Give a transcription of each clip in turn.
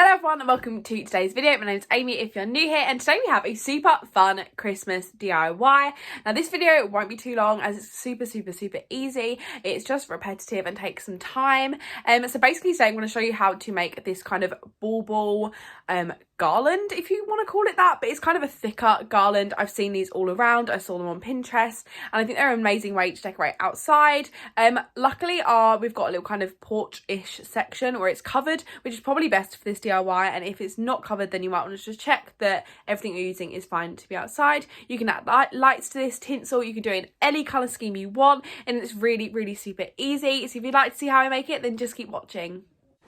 Hello everyone and welcome to today's video. My name is Amy if you're new here, and today we have a super fun Christmas DIY. Now this video won't be too long as it's super easy. It's just repetitive and takes some time. So basically today I'm going to show you how to make this kind of bauble garland, if you want to call it that, but it's kind of a thicker garland. I've seen these all around. I saw them on Pinterest and I think they're an amazing way to decorate outside. Luckily we've got a little kind of porch-ish section where it's covered, which is probably best for this DIY, and if it's not covered then you might want to just check that everything you're using is fine to be outside. You can add lights to this, tinsel, you can do it in any colour scheme you want, and it's really super easy. So if you'd like to see how I make it, then just keep watching.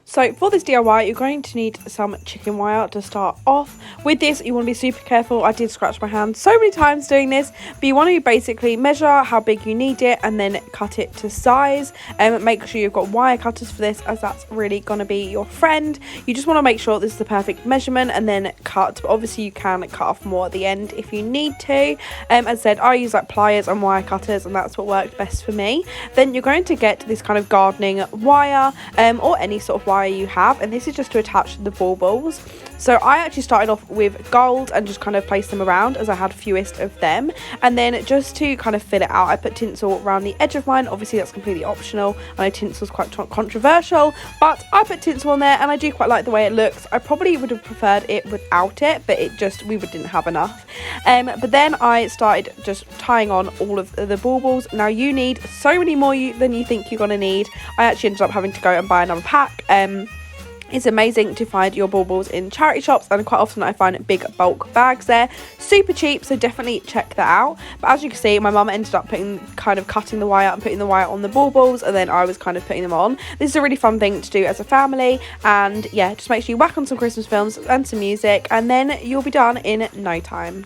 So for this DIY, you're going to need some chicken wire to start off. With this, you want to be super careful. I did scratch my hand so many times doing this, but you want to basically measure how big you need it and then cut it to size. Make sure you've got wire cutters for this, as that's really going to be your friend. You just want to make sure this is the perfect measurement and then cut. But obviously you can cut off more at the end if you need to. As I said, I use like pliers and wire cutters, and that's what worked best for me. Then you're going to get this kind of gardening wire or any sort of wire you have, and this is just to attach the baubles. So I actually started off with gold and just kind of placed them around as I had fewest of them, and then just to kind of fill it out I put tinsel around the edge of mine. Obviously that's completely optional. I know tinsel's quite controversial, but I put tinsel on there and I do quite like the way it looks. I probably would have preferred it without it, but we didn't have enough. But then I started just tying on all of the baubles. Now you need so many more than you think you're gonna need. I actually ended up having to go and buy another pack. It's amazing to find your baubles in charity shops, and quite often I find big bulk bags there. Super cheap, so definitely check that out. But as you can see, my mum ended up cutting the wire and putting the wire on the baubles, and then I was kind of putting them on. This is a really fun thing to do as a family, and yeah, just make sure you whack on some Christmas films and some music, and then you'll be done in no time.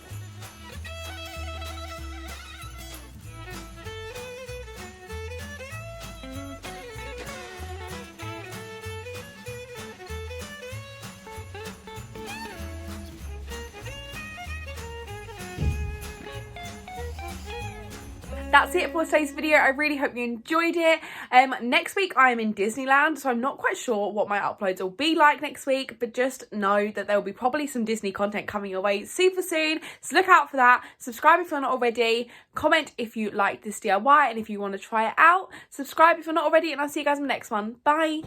That's it for today's video. I really hope you enjoyed it. Next week I am in Disneyland, so I'm not quite sure what my uploads will be like next week, but just know that there will be probably some Disney content coming your way super soon, so look out for that. Subscribe if you're not already, comment if you like this DIY and if you want to try it out, subscribe if you're not already, and I'll see you guys in the next one. Bye.